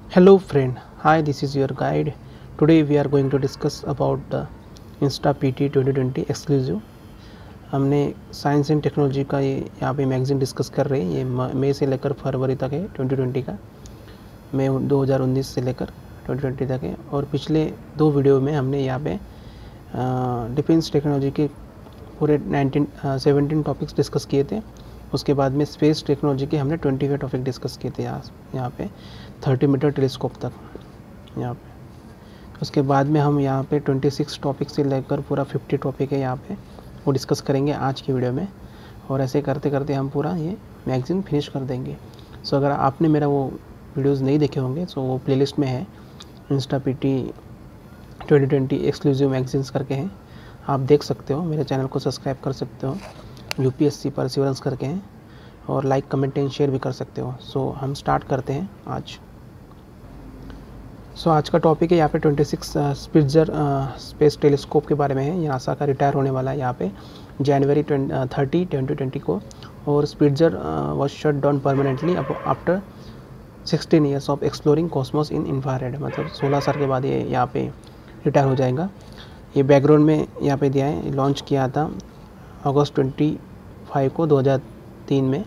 Hello friend, hi, this is your guide. Today we are going to discuss about the Insta PT 2020 exclusive. हमने science and technology का ये यहाँ पे magazine discuss कर रहे हैं। ये मई से लेकर फरवरी तक है 2020 का, मई 2019 से लेकर 2020 तक है। और पिछले दो वीडियो में हमने यहाँ पे डिफेंस टेक्नोलॉजी के पूरे 17 टॉपिक्स डिस्कस किए थे। उसके बाद में स्पेस टेक्नोलॉजी के हमने 25 टॉपिक डिस्कस किए थे यहाँ पे 30 मीटर टेलीस्कोप तक यहाँ पे। उसके बाद में हम यहाँ पे 26 टॉपिक से लेकर पूरा 50 टॉपिक है यहाँ पे, वो डिस्कस करेंगे आज की वीडियो में। और ऐसे करते करते हम पूरा ये मैगज़ीन फिनिश कर देंगे। सो अगर आपने मेरा वो वीडियोज़ नहीं देखे होंगे तो वो प्लेलिस्ट में है, इंस्टा PT 2020 एक्सक्लूसिव मैगजीन्स करके हैं, आप देख सकते हो। मेरे चैनल को सब्सक्राइब कर सकते हो, UPSC परसिवरेंस करके हैं, और लाइक कमेंट एंड शेयर भी कर सकते हो। सो हम स्टार्ट करते हैं आज। आज का टॉपिक है यहाँ पे 26 स्पिट्ज़र स्पेस टेलीस्कोप के बारे में है। ये नासा का रिटायर होने वाला है यहाँ पे जनवरी 30, 2020 को। और Spitzer was shut down permanently after 16 years of exploring cosmos in infrared. मतलब 16 साल के बाद ये यहाँ पे रिटायर हो जाएगा। ये बैकग्राउंड में यहाँ पे दिया है, लॉन्च किया था अगस्त 25 को 2003 में।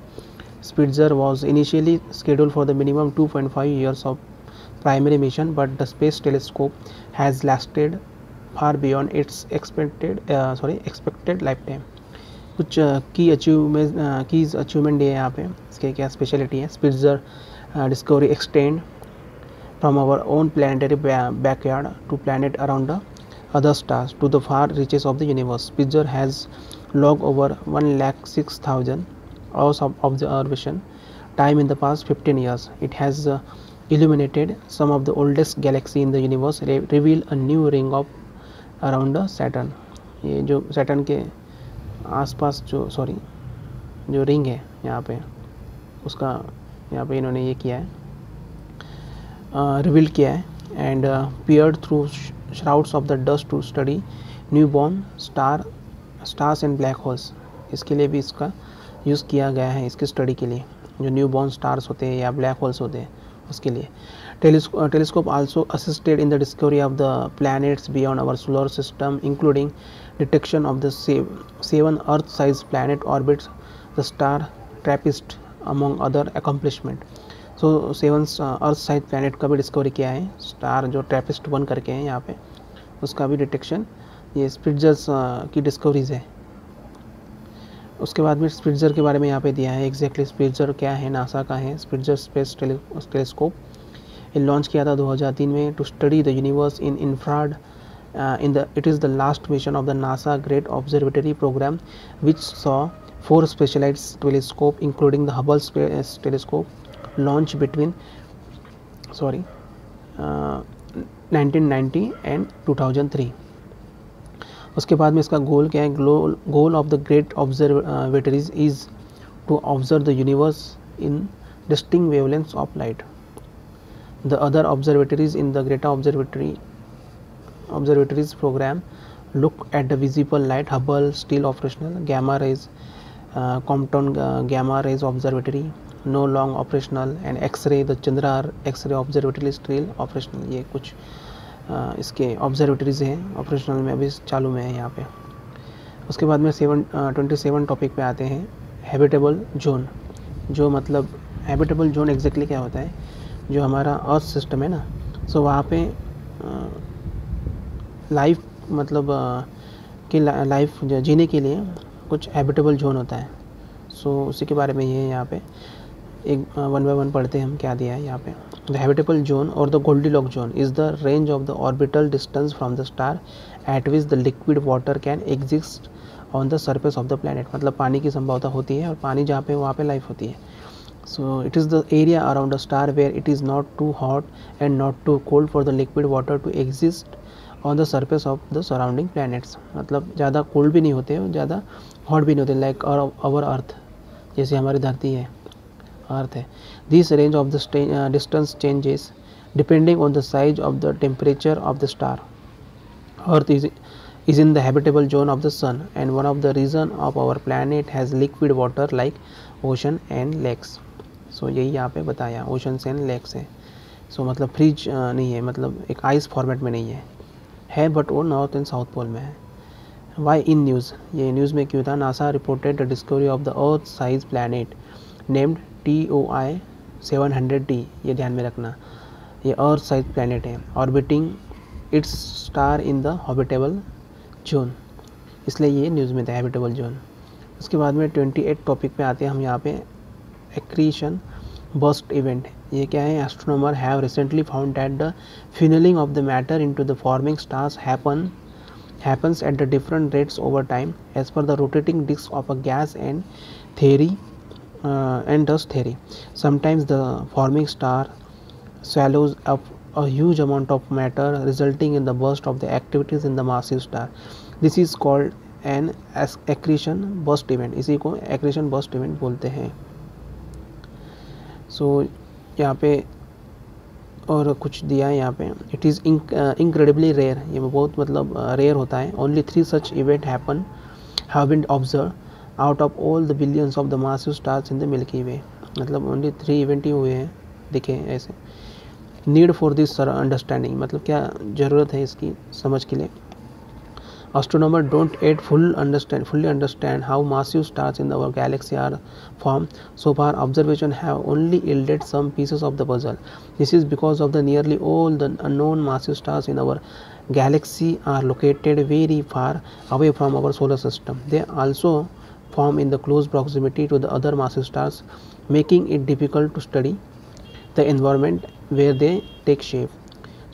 Spitzer was initially scheduled for the minimum 2.5 years of primary mission, but the space telescope has lasted far beyond its expected lifetime. कुछ कीज अचीवमेंट है यहाँ पे, इसके क्या स्पेशलिटी है। Spitzer discovery extend from our own planetary backyard to planet around the other stars to the far reaches of the universe. Spitzer has logged over 106,000 hours of observation time in the past 15 years. It has illuminated some of the oldest galaxy in the universe, reveal a new ring of around Saturn. ये जो Saturn के आसपास जो ring है यहाँ पे, उसका यहाँ पे इन्होंने ये किया है, रिवील किया है। And peered through shrouds of the dust to study newborn stars and black holes. इसके लिए भी इसका यूज़ किया गया है, इसकी स्टडी के लिए, जो न्यूबॉर्न स्टार्स होते हैं या ब्लैक होल्स होते हैं उसके लिए। Telescope also assisted in the discovery of the planets beyond our solar system, including detection of the 7 earth size planet orbits the star TRAPPIST among other accomplishment. So 7 earth size planet का भी discovery किया है, star जो Trappist 1 करके हैं यहाँ पे, उसका भी डिटेक्शन ये स्पिट्ज़र्स की डिस्कवरीज है। उसके बाद में स्पिट्ज़र के बारे में यहाँ पे दिया है एग्जैक्टली स्पिट्ज़र क्या है, नासा का है। स्पिट्ज़र स्पेस टेलीस्कोप ये लॉन्च किया था 2003 में to study the universe in infrared it is the last mission of the NASA great observatory programme which saw 4 specialised telescope including the Hubble space telescope launch between 1990 and 2003। उसके बाद में इसका goal क्या है, goal of the great observatories is to observe the universe in distinct wavelengths of light. The other observatories in the greater observatories programme look at the visible light, Hubble still operational, gamma rays, Compton gamma rays observatory no long operational, and X-ray the Chandra X-ray observatory still operational। ये कुछ इसके observatories हैं operational में, अभी चालू में है यहाँ पे। उसके बाद में 27 टॉपिक पे आते हैं। हैबिटेबल जोन, जो मतलब हैबिटेबल जोन एग्जैक्टली क्या होता है, जो हमारा अर्थ सिस्टम है ना, सो वहाँ पे लाइफ मतलब कि लाइफ जीने के लिए कुछ हैबिटेबल जोन होता है। सो उसी के बारे में ये यहाँ पे एक 1 बाय 1 पढ़ते हैं हम, क्या दिया है यहाँ पे। द हैबिटेबल जोन और the Goldilocks zone is the range of the orbital distance from the star eight which the liquid water can exist on the surface of the planet. मतलब पानी की संभावना होती है, और पानी जहाँ पे वहाँ पे लाइफ होती है। So it is the area around the star where it is not too hot and not too cold for the liquid water to exist on the surface of the surrounding planets. मतलब ज़्यादा cold भी नहीं होते और ज़्यादा hot भी नहीं होते, लाइक आवर अर्थ, जैसे हमारी धरती है, अर्थ है। This range of the distance changes depending on the size of the temperature of the star. Earth is in the habitable zone of the sun, and one of the reason of our planet has liquid water like ocean and lakes. So यही यहाँ पे बताया, oceans and lakes है। सो मतलब freeze नहीं है, मतलब एक आइस फॉर्मेट में नहीं है बट वो नॉर्थ एंड साउथ पोल में है। वाई इन न्यूज़, ये न्यूज़ में क्यों था? NASA reported the discovery of the earth size planet named TOI 700D, ये ध्यान में रखना, ये अर्थ साइज प्लैनेट है, orbiting it's star in the habitable zone, इसलिए ये न्यूज़ में था, हैबिटेबल जोन। उसके बाद में 28 टॉपिक पे आते हैं हम यहाँ पे, एक्रीशन बर्स्ट इवेंट, ये क्या है? Astronomer have recently found that the funnelling of the matter into the forming stars happens at the different rates over time as per the rotating disk of a gas and dust theory. Sometimes the forming star swallows up a huge amount of matter resulting in the burst of the activities in the massive star. This is called an accretion burst event, इसी को accretion burst event बोलते हैं। सो यहाँ पे और कुछ दिया है यहाँ पे, इट इज़ इनक्रेडिबली रेयर, ये बहुत मतलब रेयर होता है। Only 3 such event have been observe out of all the billions of the massive stars in the Milky Way, मतलब ओनली 3 इवेंट ही हुए हैं दिखे ऐसे। नीड फॉर दिस अंडरस्टैंडिंग, मतलब क्या ज़रूरत है इसकी समझ के लिए? Astronomers don't yet fully understand how massive stars in our galaxy are formed. So far, observations have only yielded some pieces of the puzzle. This is because of the nearly all the unknown massive stars in our galaxy are located very far away from our solar system. They also form in the close proximity to the other massive stars, making it difficult to study the environment where they take shape.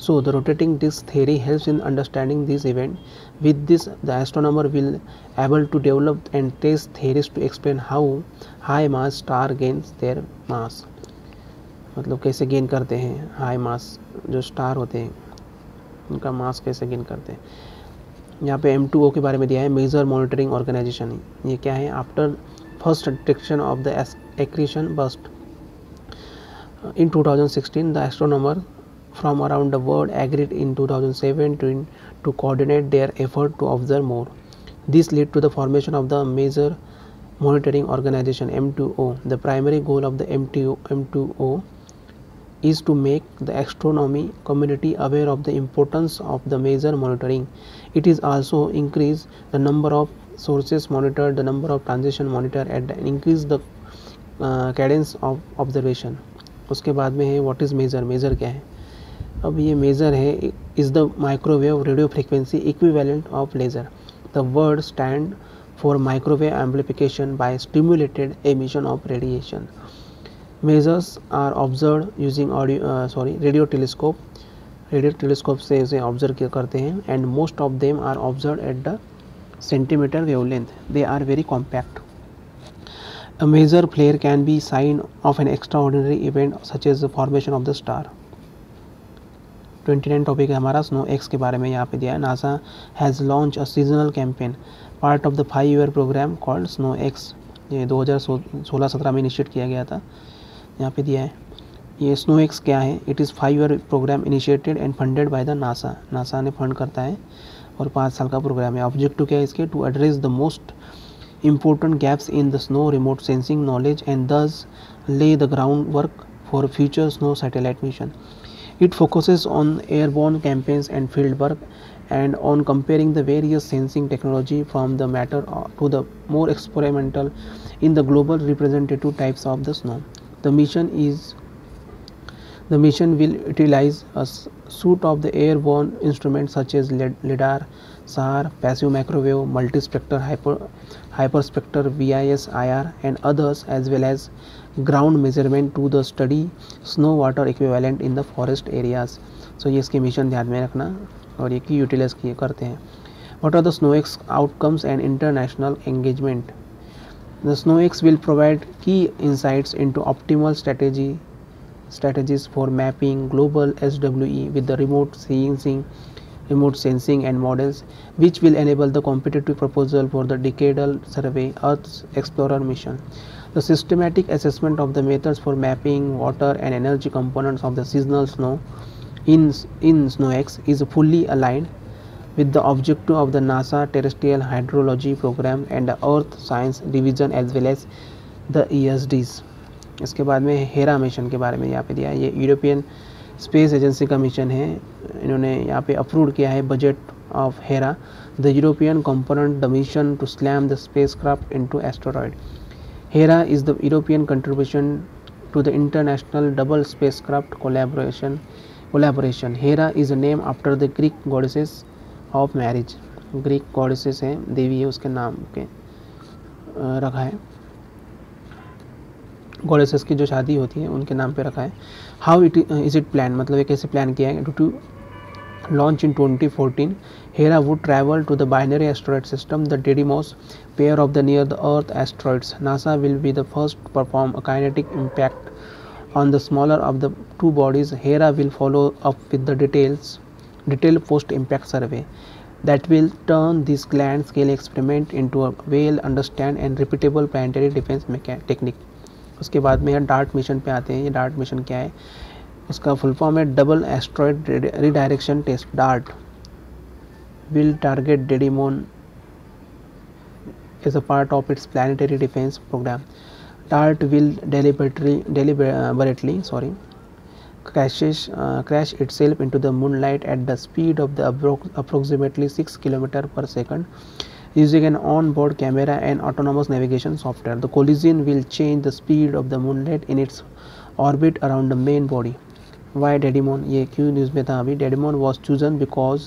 So the rotating disk theory helps in understanding this event. With this, the astronomer will able to develop and test theories to explain how high mass star gains their mass. मतलब कैसे gain करते हैं high मास जो star होते हैं, उनका मास कैसे gain करते हैं। यहाँ पे M2O के बारे में दिया है, मेजर मॉनिटरिंग ऑर्गेनाइजेशन, ये क्या है? After first detection of the accretion burst in 2016, the astronomer from around the world agreed in 2007 to coordinate their effort to observe more. This led to the formation of the Major Monitoring Organization M2O. The primary goal of the M2O is to make the astronomy community aware of the importance of the major monitoring. It is also increase the number of sources monitored, the number of transition monitored, and increase the cadence of observation. उसके बाद में है what is major, major क्या है? अब ये maser है is the microwave radio frequency equivalent of laser. The word stand for microwave amplification by stimulated emission of radiation. Masers are observe using radio telescope से इसे ऑब्जर्व करते हैं, and most of them are observe at the centimetre wavelength. They are very compact. A major flare can be sign of an extraordinary event such as the formation of the star. 29 topic है हमारा snow x के बारे में, यहाँ पे दिया है। NASA has launch a seasonal campaign part of the 5-year programme called SnowEx, ये 2016-17 में इनिशिएट किया गया था। यहाँ पे दिया है ये स्नो एक्स क्या है? It is 5-year programme initiated and funded by the NASA, NASA ने फंड करता है और 5 साल का प्रोग्राम है। ऑब्जेक्टिव क्या है इसके? To address the most important gaps in the snow remote sensing knowledge and thus lay the groundwork for future snow satellite mission. It focuses on airborne campaigns and field work and on comparing the various sensing technology from the matter to the more experimental in the global representative types of the snow. The mission will utilize a suite of the airborne instruments such as LIDAR, SAR, passive microwave, multispectral hyperspectral VIS, IR and others, as well as ground measurement to the study snow water equivalent in the forest areas. So ये इसके mission ध्यान में रखना और ये की utilise किए करते हैं। What are the SNOEX outcomes and international engagement? The SNOEX will provide key insights into optimal strategies for mapping global SWE with the remote sensing and models, which will enable the competitive proposal for the decadal survey Earth's Explorer mission. The systematic assessment of the methods for mapping water and energy components of the seasonal snow in SNOEX is fully aligned with the objective of the NASA Terrestrial Hydrology Program and the Earth Science Division as well as the ESDs. इसके बाद में Hera mission के बारे में यहाँ पे दिया है। ये यूरोपियन स्पेस एजेंसी का मिशन है। इन्होंने यहाँ पे अप्रूव किया है budget of Hera, the European component the mission to slam the spacecraft into asteroid. Hera is the European contribution to the international double spacecraft collaboration. Hera is a name after the Greek goddesses of marriage. Greek goddesses हैं, देवी है, उसके नाम के रखा है। goddesses की जो शादी होती है उनके नाम पे रखा है। How is it planned, मतलब ये कैसे प्लान किया है? To launch in 2014, Hera would travel to the binary asteroid system, the Didymos pair of the near-the-Earth asteroids. NASA will be the first to perform a kinetic impact on the smaller of the two bodies. Hera will follow up with the detailed post-impact survey that will turn this grand-scale experiment into a well-understood and repeatable planetary defense technique. उसके बाद में dart mission पे आते हैं। ये dart mission क्या है? उसका फुल फॉर्म है double asteroid redirection test. DART will target Didymos as a part of its planetary defense program. DART will deliberately crash itself into the moonlight at the speed of the approximately 6 km per second using an on-board camera and autonomous navigation software. The collision will change the speed of the moonlight in its orbit around the main body. Why Didymos? ये क्यों news में था अभी? Didymos was chosen because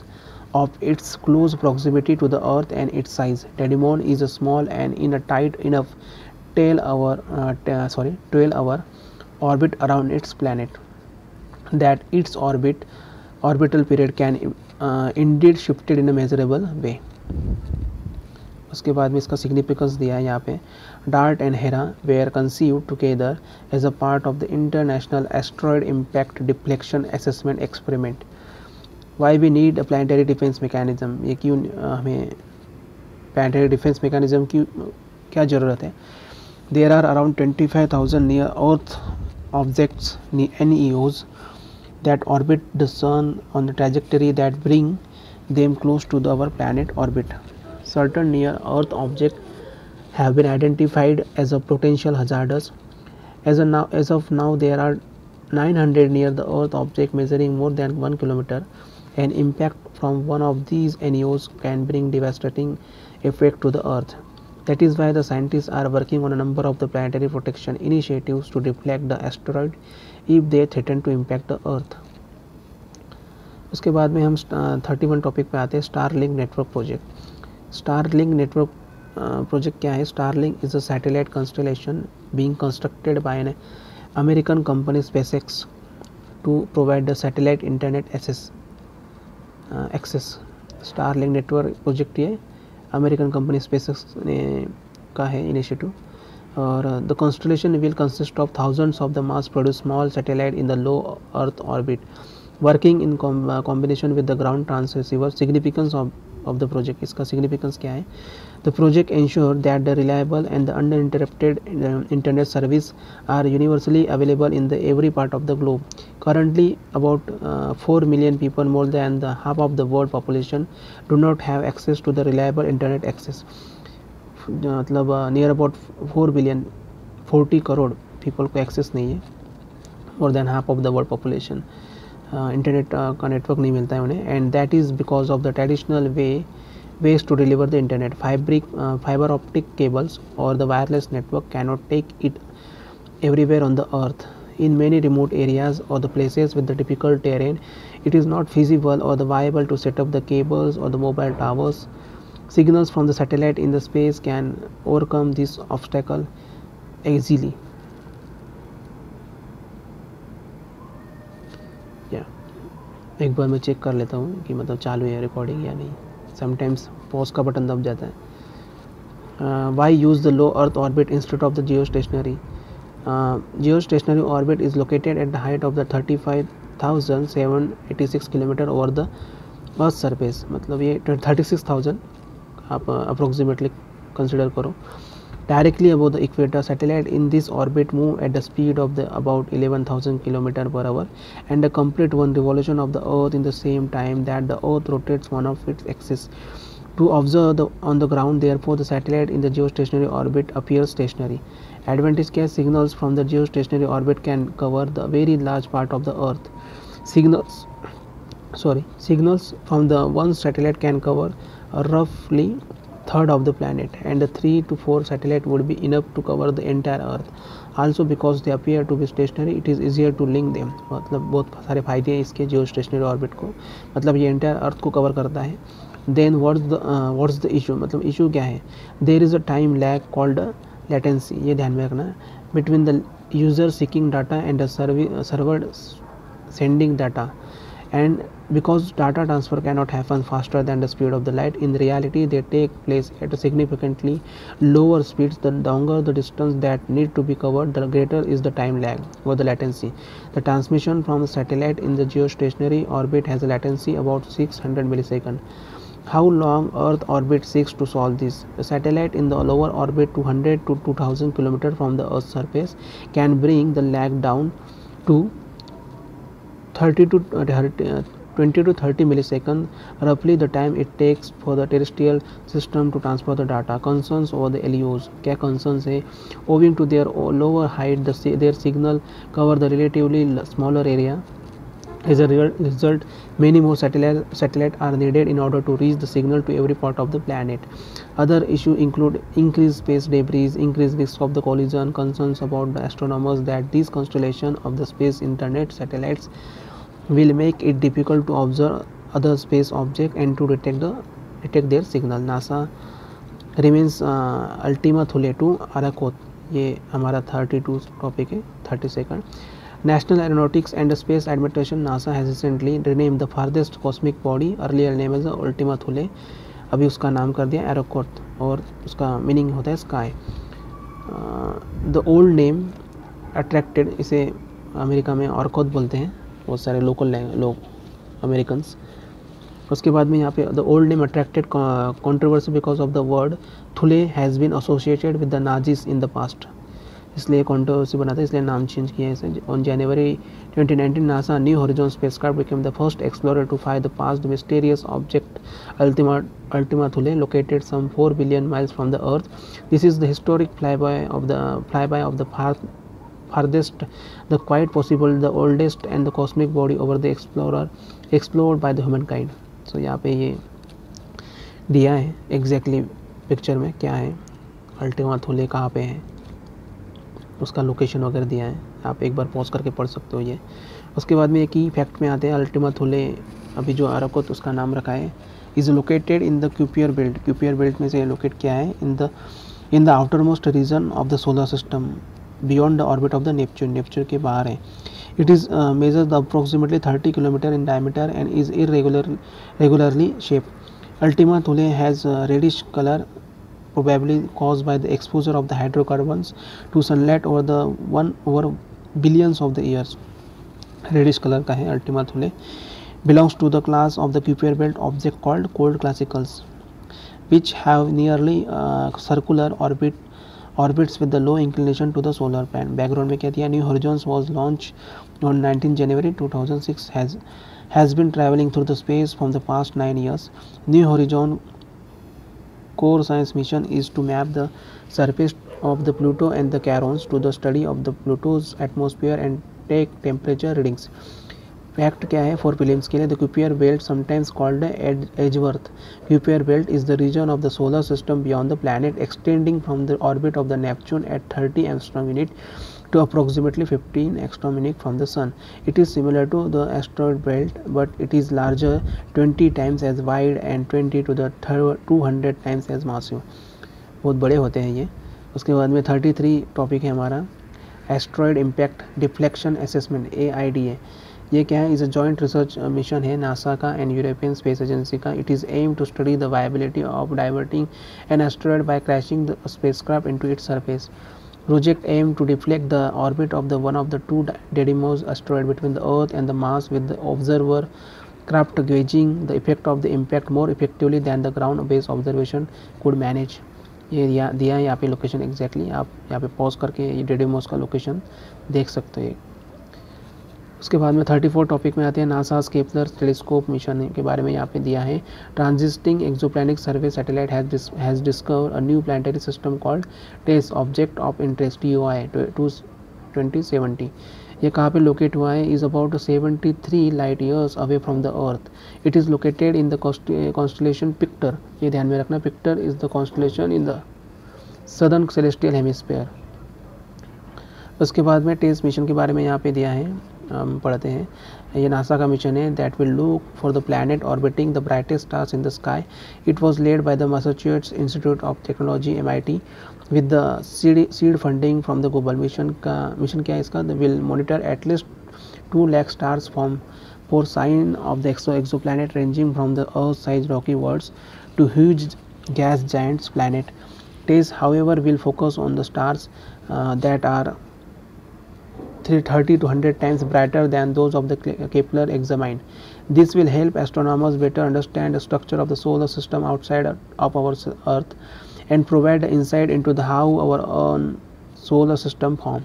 of its close proximity to the Earth and its size. Didymos is a small and in a tight enough 12-hour orbit around its planet that its orbital period can indeed shifted in a measurable way. उसके बाद में इसका significance दिया है यहाँ पे। DART and Hera were conceived together as a part of the international asteroid impact deflection assessment experiment. Why we need a planetary defence mechanism, ये क्यों हमें प्लानिटरी डिफेंस मैकेनिज्म की क्या ज़रूरत है? There are around 25,000 near earth objects NEOs that orbit the sun on the trajectory that bring them close to our planet orbit. Certain near earth objects have been identified as a potential hazardous. As of now there are 900 near the earth objects measuring more than 1 kilometer. An impact from one of these NEOs can bring devastating effect to the earth. That is why the scientists are working on a number of the planetary protection initiatives to deflect the asteroid if they threaten to impact the earth. उसके बाद में हम 31 topic पे आते हैं, Starlink network project. Starlink network project क्या है? Starlink is a satellite constellation being constructed by an American company SpaceX to provide the satellite internet access. Starlink network project ये अमेरिकन कंपनी स्पेसएक्स ने का है initiative, और the constellation will consist of thousands of the mass produce small satellite in the low earth orbit working in combination with the ground transceiver. Significance of the project, इसका significance क्या है? The project ensure that the reliable and the uninterrupted internet service are universally available in the every part of the globe. Currently about 4 million people, more than the half of the world population, do not have access to the reliable internet access. मतलब near about 4 billion 40 crore people को access नहीं है, more than half of the world population internet का network नहीं मिलता है उन्हें, and that is because of the traditional ways to deliver the internet. Fibre optic cables और the wireless network cannot take it everywhere on the earth. In many remote areas or the places with the difficult terrain, it is not feasible or the viable to set up the cables or the mobile towers. Signals from the satellite in the space can overcome this obstacle easily. एक बार मैं check कर लेता हूँ कि मतलब चालू है recording या नहीं। समटाइम्स पॉज का बटन दब जाता है। Why use the low earth orbit instead of the geostationary? Geostationary orbit is located at the height of the 35,786 kilometre over the earth surface. मतलब ये 36,000 आप अप्रोक्सीमेटली कंसिडर करो। Directly above the equator, satellite in this orbit move at the speed of the about 11,000 km per hour and complete one revolution of the Earth in the same time that the Earth rotates one of its axis. To observe on the ground, therefore, the satellite in the geostationary orbit appears stationary. Advantage क्या? Signals from the geostationary orbit can cover the very large part of the Earth. Signals from the one satellite can cover a roughly third of the planet, and the 3 to 4 satellite would be enough to cover the entire earth. Also because they appear to be stationary, it is easier to link them. मतलब बहुत सारे फायदे हैं इसके जियो stationery orbit को, मतलब ये entire अर्थ को कवर करता है. देन व्हाट्स द इशू, मतलब इशू क्या है. There is a time lag called latency, ये ध्यान में रखना है, between the user seeking data and the server sending data. And because data transfer cannot happen faster than the speed of the light, in reality they take place at a significantly lower speeds. The longer the distance that need to be covered, the greater is the time lag or the latency. The transmission from a satellite in the geostationary orbit has a latency about 600 milliseconds. How long Earth orbit seeks to solve this? The satellite in the lower orbit 200 to 2000 km from the Earth's surface can bring the lag down to 20 to 30 milliseconds, roughly the time it takes for the terrestrial system to transfer the data. Concerns over the LEOs, क्या concerns है? Owing to their lower height, their signal cover the relatively smaller area. As a result, many more satellites are needed in order to reach the signal to every part of the planet. Other issues include increased space debris, increased risk of the collision, concerns about the astronomers that these constellation of the space internet satellites will make it difficult to observe other space objects and to detect their signal. NASA remains Ultima Thule to Arrokoth. ये हमारा 32 topic है, 32nd. National Aeronautics and Space Administration NASA has recently renamed the farthest cosmic body, earlier named as Ultima Thule, अभी उसका नाम कर दिया एरोकोथ, और उसका मीनिंग होता है sky. The old name attracted, इसे अमेरिका में ऑर्कोथ बोलते हैं बहुत सारे लोकल लोग अमेरिकन्स. उसके बाद में यहाँ पे the old name attracted controversy because of the word Thule has been associated with the Nazis in the past, इसलिए कंट्रोवर्सी बना था, इसलिए नाम चेंज किया है इसे. On January 2019 NASA New Horizon spacecraft became the first explorer to find the past mysterious object Ultima Thule located some 4 billion miles from the earth. This is the historic flyby of the farthest, the quite possible the oldest and the cosmic body over the explored by the humankind. So यहाँ पे ये दिया है exactly picture में क्या है, Ultima Thule कहाँ पे है, उसका लोकेशन वगैरह दिया है, आप एक बार पॉज करके पढ़ सकते हो ये. उसके बाद में एक ही फैक्ट में आते हैं. अल्टिमा थुले अभी जो आरकोथ उसका नाम रखा है, is located in the Kuiper belt. Kuiper belt में से लोकेट किया है in the outer most region of the solar system beyond the orbit of the Neptune के बाहर है. It is measure the approximately 30 kilometre in diameter and is irregularly shaped. Ultima Thule has a reddish color, probably caused by the exposure of the hydrocarbons to sunlight over billions of the years. Reddish color का है Ultima Thule. Belongs to the class of the Kuiper belt object called cold classicals, which have nearly circular orbits with the low inclination to the solar plan. Background में क्या दिया, New Horizons was launched on 19 January 2006, has been traveling through the space from the past 9 years. New Horizon core science mission is to map the surface of the Pluto and the Charons to the study of the Pluto's atmosphere and take temperature readings. Fact क्या है for prelims के लिए, the Kuiper belt sometimes called Edgeworth. Kuiper belt is the region of the solar system beyond the planet extending from the orbit of the Neptune at 30 angstrom unit to approximately 15 angstrom unit from the sun. It is similar to the asteroid belt, but it is larger, 20 times as wide and 20 to the 200 times as massive. बहुत बड़े होते हैं ये. उसके बाद में 33 topic है हमारा asteroid impact deflection assessment, AIDA. ये क्या है, is a joint research mission है नासा का एंड यूरोपियन स्पेस एजेंसी का. It is aim to study the viability of diverting an asteroid by crashing the spacecraft into its surface. Project aim to deflect the orbit of the one of the two Didymos asteroid between the Earth and the Mars, with the observer craft gauging the effect of the impact more effectively than the ground-based observation could manage. ये दिया है यहाँ पे location exactly, आप यहाँ पे pause करके ये Didymos का लोकेशन देख सकते हो. उसके बाद में 34 टॉपिक में आते हैं नासा केपलर टेलीस्कोप मिशन के बारे में यहाँ पे दिया है. Transiting exoplanet survey satellite has discover a new planetary system called TESS object of interest TOI 2070. ये कहाँ पे लोकेट हुआ है? Is about 73 light years away from the earth. It is located in the constellation Pictor. ये ध्यान में रखना, Pictor is the constellation in the southern celestial hemisphere. उसके बाद में टेस्ट मिशन के बारे में यहाँ पे दिया है, हम पढ़ते हैं। ये नासा का मिशन है that will look for the planet orbiting the brightest stars in the sky. It was led by the Massachusetts Institute of Technology MIT with the seed funding from the global mission. का mission क्या है इसका? The will monitor at least 2 lakh stars form for sign of the exoplanet ranging from the earth sized rocky worlds to huge gas giants planet. TESS however will focus on the stars that are 30 to 100 times brighter than those of the Kepler examined. This will help astronomers better understand the structure of the solar system outside of our Earth and provide insight into the how our own solar system form.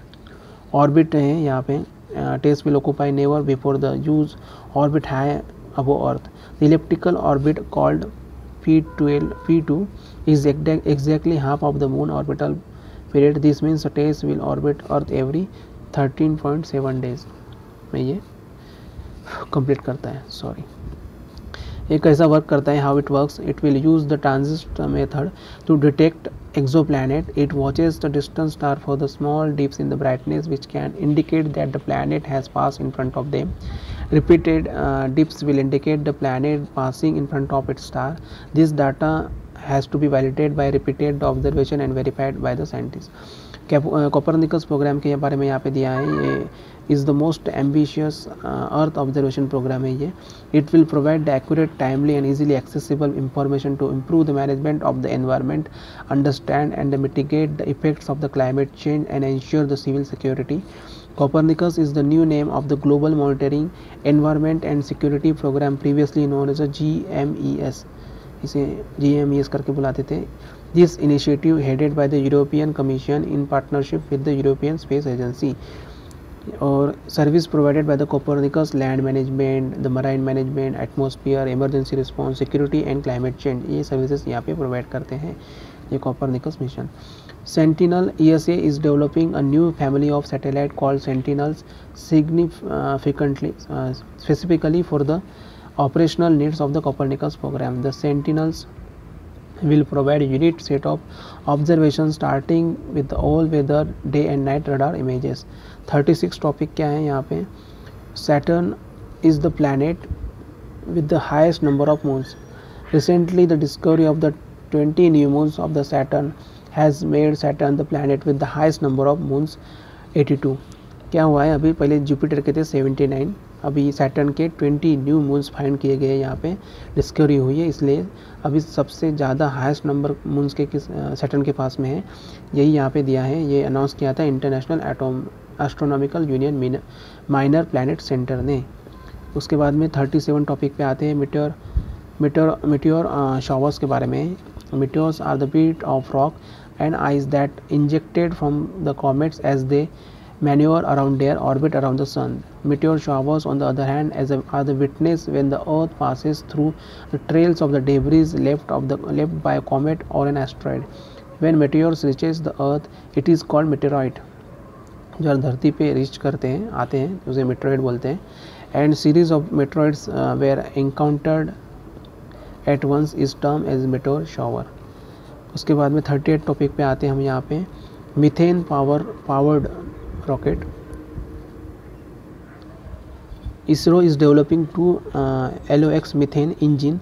Orbit है यहाँ पे, TESS will occupy never before the use orbit high above Earth. The elliptical orbit called P2 is exactly half of the moon orbital period. This means the TESS will orbit Earth every 13.7 days में ये complete करता है। Sorry, ये कैसा work करता है? How it works? It will use the transit method to detect exoplanet. It watches the distant star for the small dips in the brightness which can indicate that the planet has passed in front of them. Repeated dips will indicate the planet passing in front of its star. This data has to be validated by repeated observation and verified by the scientists. Copernicus programme के बारे में यहाँ पे दिया है। ये is the most ambitious earth observation programme है ये। It will provide the accurate, timely and easily accessible information to improve the management of the environment, understand and mitigate the effects of the climate change and ensure the civil security. Copernicus is the new name of the Global Monitoring, Environment and Security Program, previously known as a GMES. इसे GMES करके बुलाते थे। This initiative headed by the European Commission in partnership with the European Space Agency और service provided by the Copernicus land management, the marine management, atmosphere, emergency response, security and climate change, ये services यहाँ पे provide करते हैं ये Copernicus mission. Sentinel ESA is developing a new family of satellite called Sentinels significantly specifically for the operational needs of the Copernicus program. The Sentinels will provide a unique set of observations starting with the all weather day and night radar images. 36 topic क्या है यहाँ पे? Saturn is the planet with the highest number of moons. Recently the discovery of the 20 new moons of the Saturn has made Saturn the planet with the highest number of moons, 82. क्या हुआ है? अभी पहले Jupiter के थे 79, अभी Saturn के 20 new moons find किए गए, यहाँ पे डिस्कवरी हुई है, इसलिए अभी सबसे ज़्यादा हाईएस्ट नंबर मून्स के सैटर्न के पास में है। यही यहाँ पे दिया है, ये अनाउंस किया था international astronomical union minor planet centre ने। उसके बाद में 37 टॉपिक पे आते हैं मीटियोर शॉवर्स के बारे में। Meteors are the bit of rock and ice that injected from the comets as they maneuver around their orbit around the sun. Meteor showers, on the other hand, are the witness when the Earth passes through the trails of the debris left by a comet or an asteroid. When meteors reaches the Earth, it is called meteoroid. जो धरती पे reach करते हैं, आते हैं, उसे meteoroid बोलते हैं। And series of meteoroids were encountered at once is termed as meteor shower. उसके बाद में 38 टॉपिक पे आते हैं हम यहाँ पे। Methane powered rocket. ISRO is developing 2 LOX methane engine,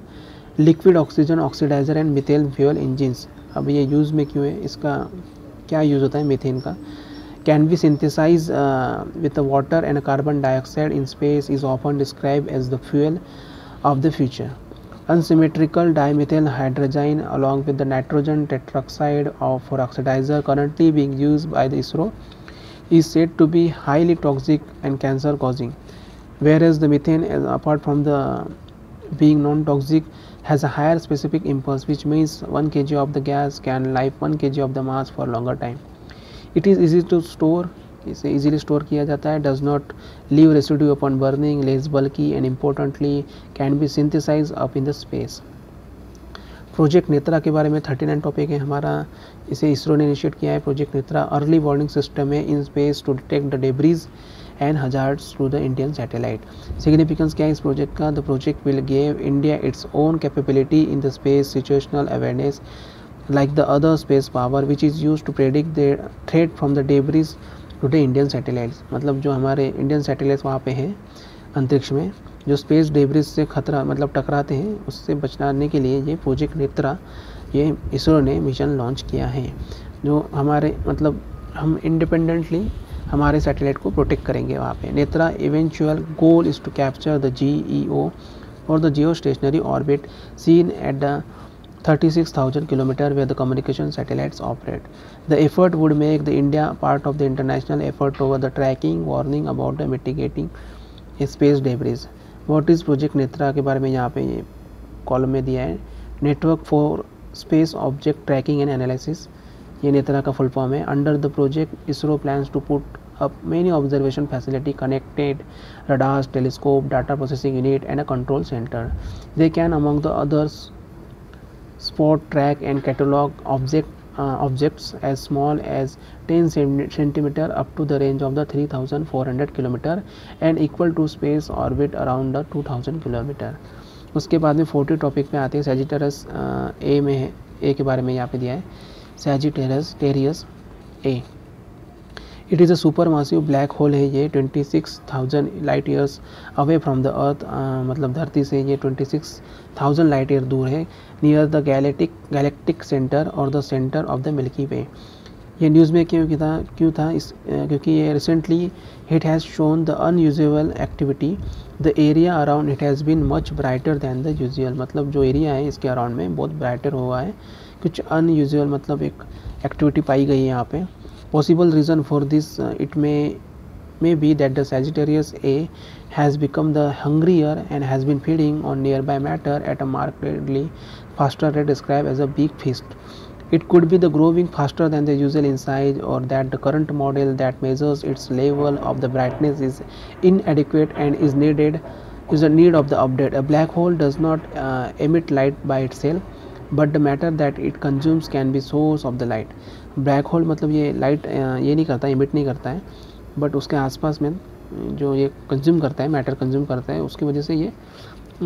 liquid oxygen oxidiser and methane fuel engines. अब ये यूज़ में क्यों है? इसका क्या यूज़ होता है मीथेन का? Can be synthesise with water and carbon dioxide in space, is often describe as the fuel of the future. Unsymmetrical dimethyl hydrazine along with the nitrogen tetroxide for oxidizer currently being used by the ISRO is said to be highly toxic and cancer causing, whereas the methane, apart from the being non-toxic, has a higher specific impulse, which means 1 kg of the gas can live 1 kg of the mass for longer time. It is easy to store, इसे easily store किया जाता है, does not leave residue upon burning, less bulky and importantly can be synthesise up in the space. Project Netra के बारे में 39 topic है हमारा, इसे इसरो ने इनिशिएट किया है। Project Netra early warning system है in space to detect the debris and hazards to the Indian satellite. Significance क्या है इस प्रोजेक्ट का? The project will give India its own capability in the space situational awareness like the other space power which is used to predict the threat from the debris to the Indian satellites। मतलब जो हमारे Indian satellites वहाँ पे हैं अंतरिक्ष में, जो space debris से खतरा मतलब टकराते हैं, उससे बचाने के लिए ये प्रोजेक्ट नेत्रा, ये इसरो ने मिशन लॉन्च किया है, जो हमारे मतलब हम इंडिपेंडेंटली हमारे सैटेलाइट को प्रोटेक्ट करेंगे वहाँ पे। Netra eventual goal is to capture the GEO और the geostationary orbit seen at the 36,000 km where the communication satellites operate. The effort would make the India part of the international effort over the tracking, warning about the mitigating space debris. What is Project Netra के बारे में यहाँ पे ये column में दिया है। Network for space object tracking and analysis, ये नेत्रा का फुल फॉर्म है। Under the project ISRO plans to put up many observation facility, connected radars, telescope, data processing unit and a control center. They can among the others spot, track and catalog objects as small as 10 centimeter up to the range of the 3,400 km and equal to space orbit around the 2,000 km। उसके बाद में 40 topic पे आते हैं। Sagittarius A में है, ए के बारे में यहाँ पे दिया है। Sagittarius A, it is a super massive black hole है ये, 26,000 light years away from the earth, मतलब धरती से ये 26,000 लाइट ईयर दूर है। नियर द गैलेक्टिक सेंटर और the centre of the Milky Way. ये न्यूज़ में क्यों था क्योंकि ये recently it has shown the unusual activity, the area around it has been much brighter than the usual. मतलब जो एरिया है इसके अराउंड में बहुत ब्राइटर हुआ है, कुछ अनयूजुअल मतलब एक एक्टिविटी पाई गई है यहाँ पे। Possible reason for this it may be that the Sagittarius A has become the hungrier and has been feeding on nearby matter at a markedly faster rate described as a big feast. It could be the growing faster than the usual in size, or that the current model that measures its level of the brightness is inadequate and is a need of the update. A black hole does not emit light by itself, but the matter that it consumes can be source of the light. Black hole मतलब ये light ये नहीं करता, emit नहीं करता है, but उसके आसपास में जो ये कंज्यूम करता है, मैटर कंज्यूम करता है, उसकी वजह से ये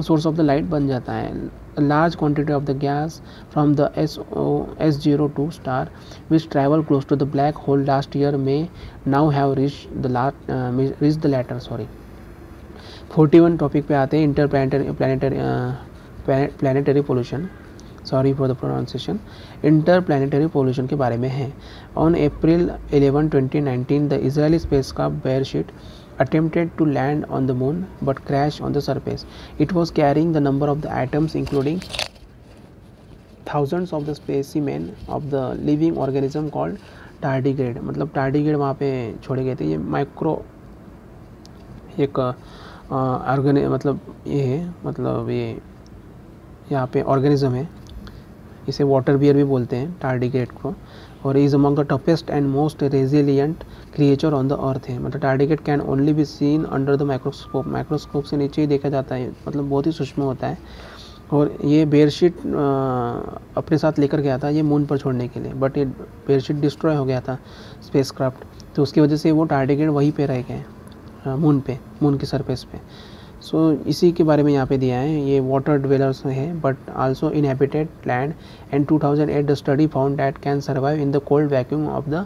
सोर्स ऑफ द लाइट बन जाता है। Large quantity of the gas from the S02 star which travel close to the black hole last year में now have reach the latter. 41 topic पे आते हैं। Interplanetary pollution, sorry for the pronunciation, interplanetary pollution के बारे में है। On April 11, 2019 the Israeli spacecraft Beresheet attempted to land on the moon but crashed on the surface. It was carrying the number of the atoms including thousands of the specimen of the living organism called tardigrade। मतलब tardigrade वहाँ पे छोड़े गए थे। ये micro एक मतलब ये है, मतलब ये यहाँ पे ऑर्गेनिज्म है, इसे वाटर बियर भी बोलते हैं टार्डिग्रेड को, और is among the toughest and most resilient creature on the अर्थ है। मतलब tardigrade can only be seen under the microscope, microscope से नीचे ही देखा जाता है, मतलब बहुत ही सूक्ष्म होता है। और ये बेयरशिट अपने साथ लेकर गया था ये मून पर छोड़ने के लिए, बट ये बेयरशिट डिस्ट्रॉय हो गया था स्पेसक्राफ्ट, तो उसकी वजह से वो टार्डिग्रेड वहीं पे रह गए मून पे, मून की सरफेस पे। सो इसी के बारे में यहाँ पे दिया है। ये वाटर ड्वेलर्स है but also inhabited land and 2008 the study found that can survive in the cold vacuum of the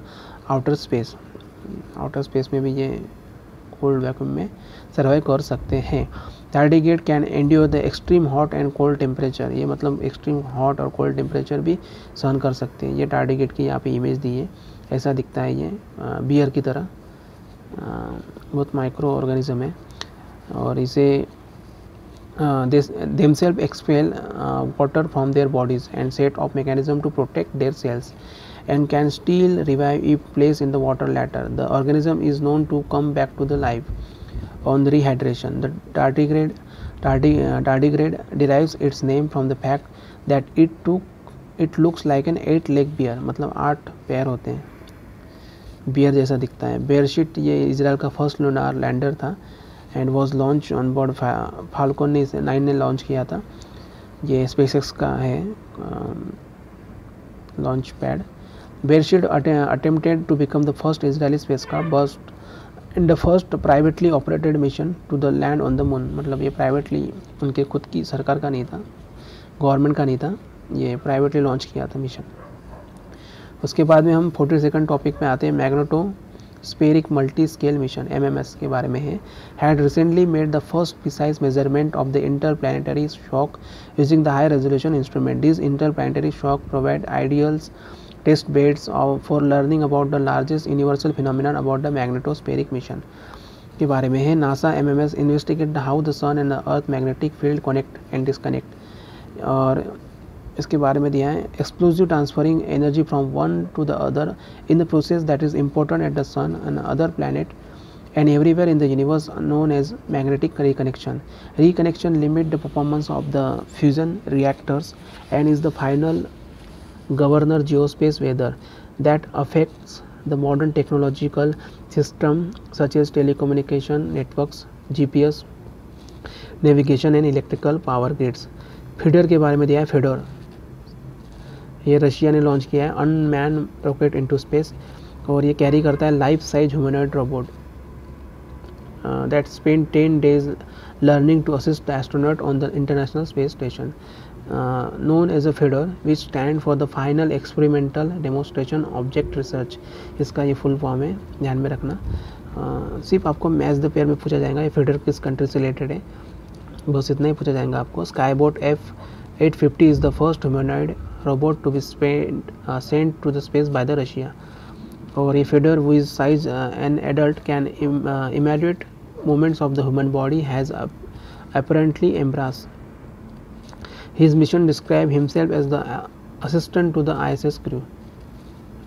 outer space. Outer space में भी ये कोल्ड वैक्यूम में सर्वाइव कर सकते हैं। Tardigrade can endure the extreme hot and cold temperature, ये मतलब extreme hot और कोल्ड टेम्परेचर भी सहन कर सकते हैं। ये टार्डिग्रेड की यहाँ पे इमेज दी है, ऐसा दिखता है ये बियर की तरह, बहुत माइक्रो ऑर्गेनिज्म है। और इसे themselves expel water from their bodies and set off mechanism to protect their cells and can still revive if placed in the water later. The organism is known to come back to the life on rehydration. The tardigrade derives its name from the fact that it looks like an 8-legged bear, मतलब 8 पैर होते हैं, beer जैसा दिखता है। बेयरशिट ये Israel का first lunar lander था and was launch on board Falcon 9 ने लॉन्च किया था। ये स्पेसएक्स का है launch pad. Beresheet attempted to become the first Israeli spacecraft in the first privately operated mission to the land on the moon, मतलब ये privately उनके खुद की सरकार का नहीं था, गवर्नमेंट का नहीं था, ये प्राइवेटली लॉन्च किया था मिशन। उसके बाद में हम 42nd टॉपिक पे आते हैं, magnetospheric multi scale mission MMS के बारे में है। Had recently made the first precise measurement of the interplanetary shock using the high resolution instrument. This interplanetary shock provide ideals test beds for learning about the largest universal phenomenon about the magnetospheric mission के बारे में है। NASA MMS investigate how the sun and the earth magnetic field connect and disconnect, और इसके बारे में दिया है explosive transferring energy from one to the other in the process that is important at the sun and other planet and everywhere in the universe known as magnetic reconnection. Reconnection limit the performance of the fusion reactors and is the final governor geospace weather that affects the modern technological system such as telecommunication networks, GPS, navigation and electrical power grids. Feeder के बारे में दिया है। Feeder ये Russia ने launch किया है, unmanned rocket into space, और ये कैरी करता है life size humanoid robot that spend 10 days learning to assist the astronaut on the International Space Station. Known as a FEDER, which stand for the Final Experimental Demonstration Object Research. इसका ये full form है, ध्यान में रखना। सिर्फ आपको match the pair में पूछा जाएगा ये FEDER किस कंट्री से रिलेटेड है, बस इतना ही पूछा जाएगा आपको। Skybot F-850 is the first humanoid robot to be sent to the space by the Russia. और ये FEDER with size an adult can imitate movements of the human body has apparently embraced. His mission described himself as the assistant to the ISS crew.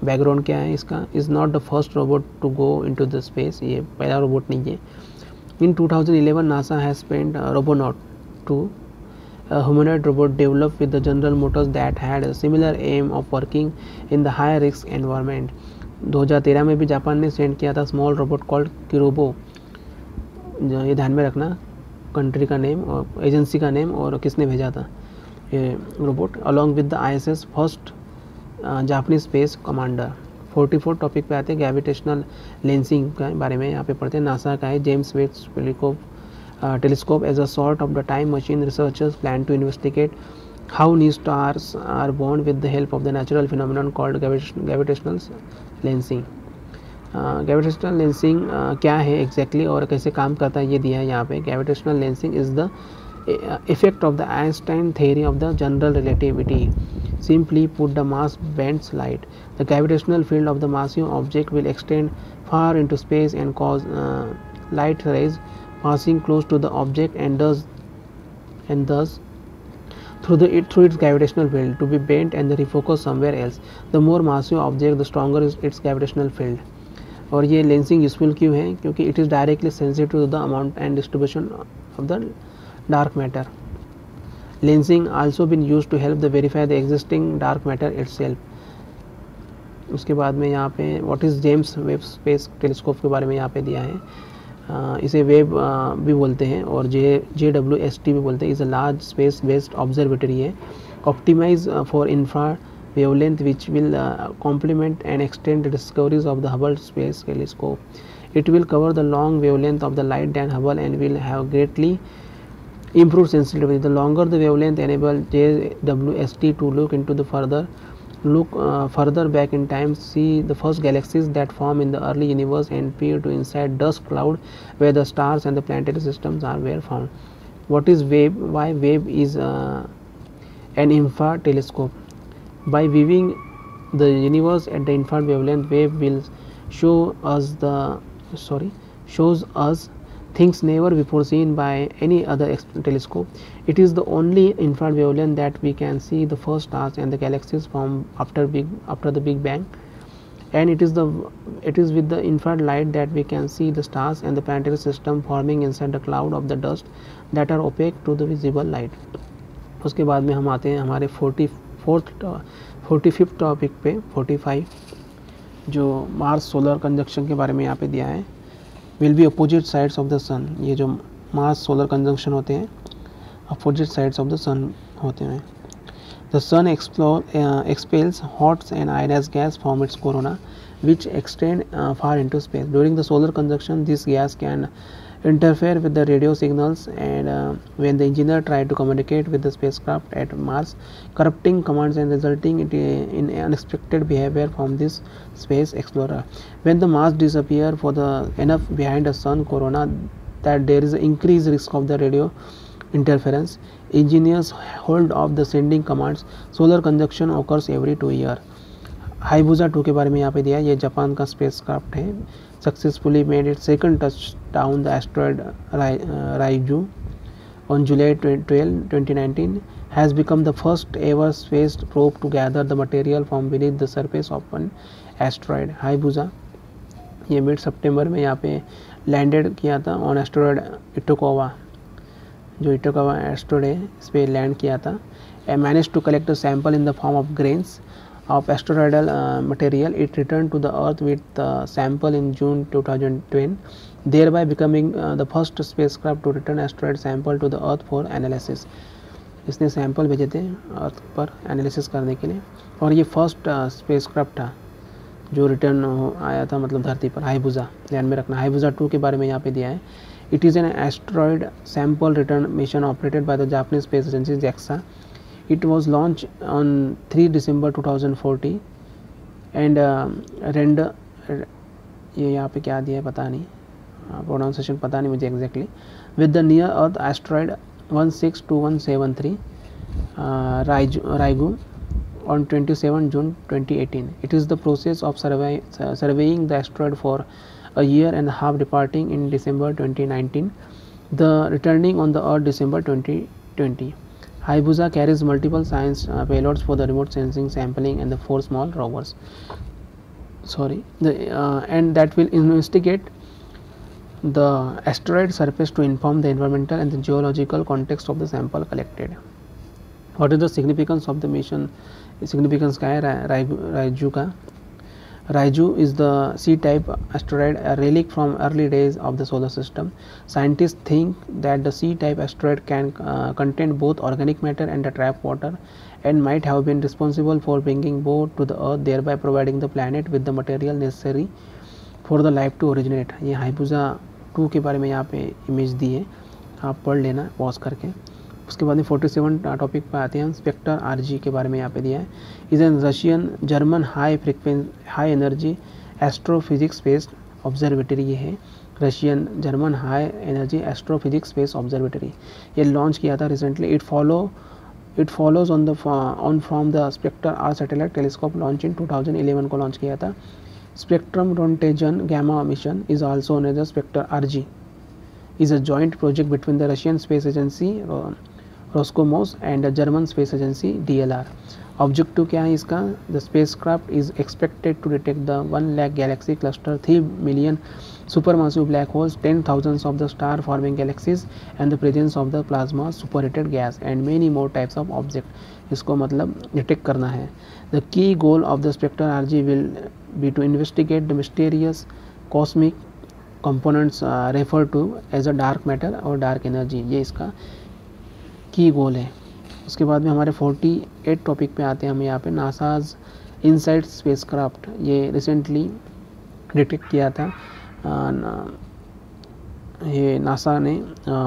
Background क्या है इसका? Is not the first robot to go into the space, ये पहला robot नहीं है। In 2011 NASA has spent Robonaut 2, a humanoid robot developed with the General Motors that had a similar aim of working in the high risk environment. 2013 में भी Japan ने send किया था small robot called किरोबो, ये ध्यान में रखना, कंट्री का नेम और एजेंसी का नेम और किसने भेजा था ये robot, along with the ISS first Japanese space commander. 44 topic पे आते हैं, ग्रेविटेशनल लेंसिंग के बारे में यहाँ पे पढ़ते हैं। नासा का है James Webb telescope as a sort of the time machine. Researchers plan to investigate how new stars are born with the help of the natural phenomenon called gravitational lensing. Gravitational lensing क्या है exactly और कैसे काम करता है ये दिया है यहाँ पे। Gravitational lensing is the effect of the Einstein theory of the general relativity. Simply put the mass bends light. The gravitational field of the massive object will extend far into space and cause light rays passing close to the object and thus through its gravitational field to be bent and refocused somewhere else. The more massive object, the stronger is its gravitational field. और ये lensing useful क्यों है? क्योंकि it is directly sensitive to the amount and distribution of the dark matter. Lensing also been use to help the verify the existing dark matter itself. उसके बाद में यहाँ पे what is James Webb space telescope के बारे में यहाँ पे दिया है। इसे वेब भी बोलते हैं और JWST भी बोलते हैं। Is a large space based observatory है, optimize for infra wavelength which will complement and extend the discoveries of the Hubble Space Telescope. It will cover the long wavelength of the light than Hubble and will have greatly improved sensitivity. The longer the wavelength enables JWST to look further back in time, see the first galaxies that form in the early universe and peer to inside dust cloud where the stars and the planetary systems were found. What is Webb? Why Webb is an infrared telescope? By viewing the universe at the infrared wavelength, Webb will shows us things never before seen by any other telescope. It is the only infrared wavelength that we can see the first stars and the galaxies form after the Big Bang, and it is with the infrared light that we can see the stars and the planetary system forming inside the cloud of the dust that are opaque to the visible light. उसके बाद में हम आते हैं हमारे 45th topic पे 45 जो Mars solar conjunction के बारे में यहाँ पे दिया है। Will be opposite sides of the sun. ये जो मार्स सोलर कंजंक्शन होते हैं opposite sides of the sun होते हैं। The sun expels hot and आयरस gas from its corona which extend far into space. During the solar conjunction, this gas can interfere with the radio signals, and when the engineer tried to communicate with the spacecraft at Mars, corrupting commands and resulting in unexpected behavior from this space explorer. When the Mars disappear for the enough behind the sun corona that there is an increased risk of the radio interference, engineers hold off the sending commands. Solar conjunction occurs every 2 years. हाइबुजा 2 के बारे में यहाँ पे दिया है. ये Japan का spacecraft है. Successfully made it second touch down the asteroid Ryugu on July 12, 2019, has become the first ever space probe to gather the material from beneath the surface of an asteroid. हाइबुजा ये mid सितंबर में यहाँ पे landed किया था on asteroid Itokawa. जो Itokawa asteroid है इस पर लैंड किया था. Manage to collect a sample in the form of grains of asteroidal material. It returned to the earth with the sample in June 2010, thereby becoming the first spacecraft to return asteroid sample to the earth for analysis. इसने sample भेजे थे अर्थ पर analysis करने के लिए, और ये first spacecraft था जो रिटर्न आया था, मतलब धरती पर. हाइबुजा ध्यान में रखना. हाइबुजा 2 के बारे में यहाँ पे दिया है. It is an asteroid sample return mission operated by the Japanese space agency JAXA. It was launched on 3 December 2040 and ये यहाँ पे क्या दिया है पता नहीं, प्रोनाउंसिएशन पता नहीं मुझे exactly. With the near earth asteroid 162173 राइगू on 27 June 2018. It is the process of surveying the asteroid for a year and a half, departing in December 2019, the returning on the earth December 2020. Hayabusa carries multiple science payloads for the remote sensing, sampling, and the 4 small rovers. And that will investigate the asteroid surface to inform the environmental and the geological context of the sample collected. What is the significance of the mission? Significance क्या है राइजू का? Raiju is the C-type asteroid, a relic from early days of the solar system. Scientists think that the C-type asteroid can contain both organic matter and the trapped water, and might have been responsible for bringing both to the earth, thereby providing the planet with the material necessary for the life to originate. ये हाइबुजा 2 के बारे में यहाँ पे image दी है, आप पढ़ लेना पॉज करके. उसके बाद में 47 टॉपिक पर आते हैं हम. स्पेक्टर RG के बारे में यहाँ पे दिया है. Is an Russian German high energy astrophysics space observatory. ये है Russian German high energy astrophysics space observatory. ये लॉन्च किया था recently. It follows on from the Spektr R satellite telescope launch in 2011 को लॉन्च किया था. Spectrum rotation gamma mission is also known as Spektr RG. is a joint project between the Russian Space Agency Roscosmos and the German Space Agency DLR. Objective क्या है इसका? The spacecraft is expected to detect the 1 lakh galaxy cluster, 3 million supermassive black holes, 10,000s of the star-forming galaxies, and the presence of the plasma, superheated gas, and many more types of objects. इसको मतलब detect करना है. The key goal of the Spectre RG will be to investigate the mysterious cosmic components referred to as a dark matter और dark energy. ये इसका की गोल है. उसके बाद में हमारे 48 टॉपिक पे आते हैं हम यहाँ पे. नासाज इनसाइट स्पेसक्राफ्ट, ये रिसेंटली डिटेक्ट किया था. ये नासा ने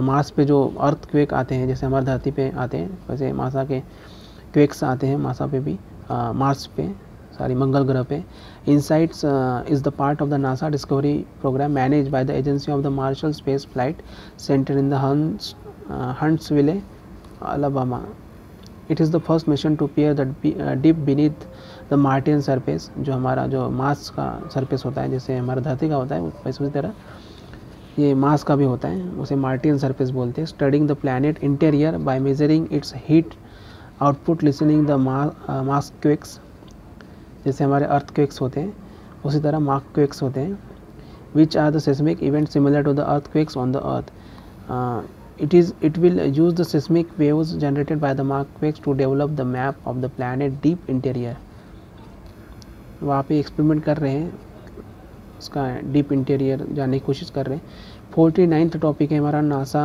मार्स पे जो अर्थ क्वेक आते हैं, जैसे हमारे धरती पे आते हैं वैसे मासा के क्वेक्स आते हैं मासा पे भी, मार्स पे मंगल ग्रह पे. Insights is the part of the NASA discovery programme manage by the agency of the Marshall space flight centre in the Huntsville, Alabama. It is the first mission to peer the deep beneath the Martian surface. जो हमारा जो Mars का surface होता है, जैसे हमारा धरती का होता है वैसे उसी तरह ये मार्स का भी होता है, उसे मार्टियन सरफेस बोलते हैं. Studying the planet interior by measuring it's heat output, listening the Mars quakes. जैसे हमारे अर्थ क्वेक्स होते हैं उसी तरह मार्क क्वेक्स होते हैं. Which are the seismic event similar to the earth quakes on the earth. It will use the seismic waves generated by the earthquakes to develop the map of the planet deep interior. वहाँ पे experiment कर रहे हैं, उसका deep interior जानने की कोशिश कर रहे हैं. 49th टॉपिक है हमारा नासा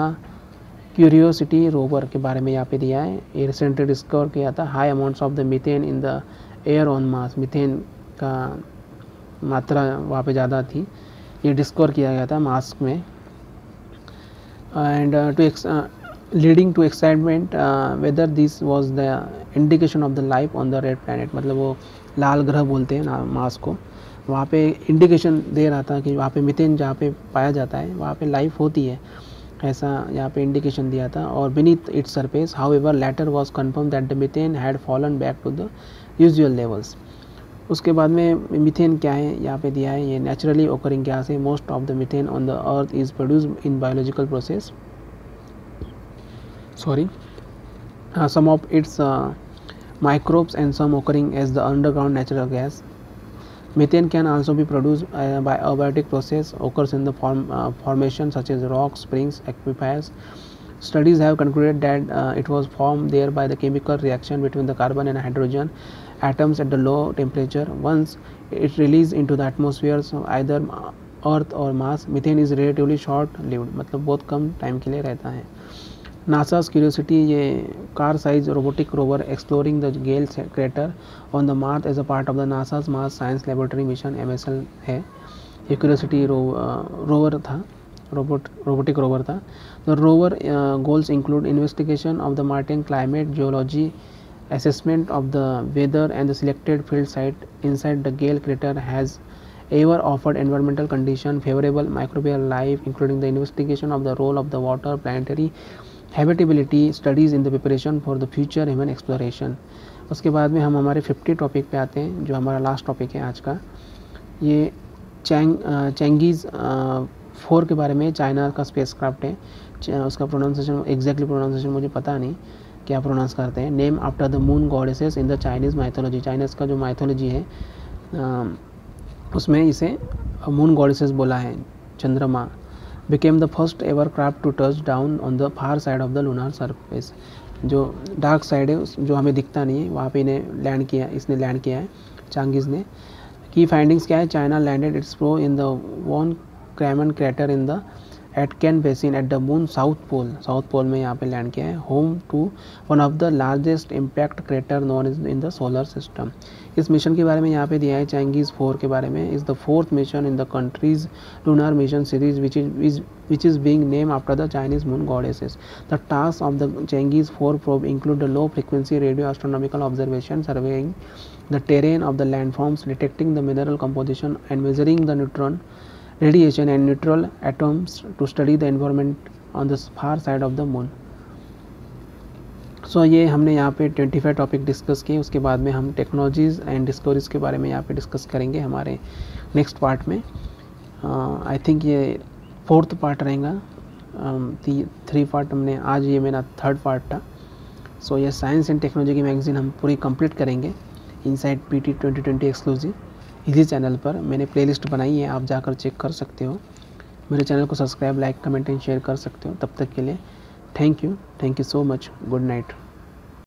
क्यूरियोसिटी रोवर के बारे में यहाँ पे दिया है. ये रिसेंटली डिस्कवर किया था high amounts of the methane in the air on Mars. Methane का मात्रा वहाँ पे ज़्यादा थी, ये डिस्कवर किया गया था मार्स में। And leading to excitement whether this was the indication of the life on the red planet, मतलब वो लाल ग्रह बोलते हैं ना मार्स को, वहाँ पे इंडिकेशन दे रहा था कि वहाँ पे मीथेन जहाँ पे पाया जाता है वहाँ पे लाइफ होती है, ऐसा यहाँ पे इंडिकेशन दिया था। और beneath its surface however later was confirm that the methane had fallen back to the usual levels. उसके बाद में मीथेन क्या है यहाँ पे दिया है, ये नेचुरली ओकरिंग गैस है। Most of the methane on the earth is produced in biological process, some of its microbes and some occurring as the underground natural gas. Methane can also be produced by abiotic process, occurs in the formation such as rocks, springs, aquifers. Studies have concluded that it was formed there by the chemical reaction between the carbon and hydrogen atoms at the low temperature. Once it released into the atmosphere, so either earth or Mars, methane is relatively short lived, मतलब बहुत कम time के लिए रहता है। NASA's Curiosity, ये car size robotic rover exploring the Gale crater on the Mars as a part of the NASA's Mars science laboratory mission MSL है। ये Curiosity rover था, रोबोटिक रोवर था। The rover goals include investigation of the Martian climate, geology, assessment of the weather, and the selected field site inside the Gale crater has ever offered environmental condition favorable microbial life, including the investigation of the role of the water, planetary habitability, studies in the preparation for the future human exploration। उसके बाद में हम हमारे 50 topic पे आते हैं, जो हमारा लास्ट टॉपिक है आज का। ये चैंगीज़ 4 के बारे में, चाइना का स्पेस क्राफ्ट है। उसका प्रोनाउंसिएशन, एग्जैक्टली प्रोनाउंसिएशन मुझे पता नहीं क्या प्रोनाउंस करते हैं। Name after the moon goddesses in the Chinese mythology, Chinese का जो माइथोलॉजी है उसमें इसे मून गॉडेसेस बोला है, चंद्रमा। Became the first ever craft to touch down on the far side of the lunar surface, जो डार्क साइड है जो हमें दिखता नहीं है, वहाँ पे इसने लैंड किया है चांगीज़ ने। की फाइंडिंग्स क्या है, China landed its probe in the Von Karman crater in the Aitken basin at the moon south pole में यहाँ पे लैंड किया है। Home to one of the largest impact crater known in the solar system. इस mission के बारे में यहाँ पे दिया है चैंगीज़ 4 के बारे में। Is the 4th mission in the countries lunar mission series which is being named after the Chinese moon goddesses. The tasks of the Chang'e 4 probe include the low frequency radio astronomical observation, surveying the terrain of the landforms, detecting the mineral composition, and measuring the neutron radiation and neutral atoms to study the environment on the far side of the moon. सो ये हमने यहाँ पे 25 topic discuss किए। उसके बाद में हम technologies and discoveries के बारे में यहाँ पे डिस्कस करेंगे हमारे नेक्स्ट पार्ट में। आई थिंक ये 4th पार्ट रहेगा। 3 पार्ट हमने, आज ये मेरा 3rd पार्ट था। सो ये साइंस एंड टेक्नोलॉजी की मैगज़ीन हम पूरी कंप्लीट करेंगे इनसाइड PT 2020 एक्सक्लूसिव इसी चैनल पर। मैंने प्लेलिस्ट बनाई है, आप जाकर चेक कर सकते हो। मेरे चैनल को subscribe, like, comment and share कर सकते हो। तब तक के लिए thank you so much, good night.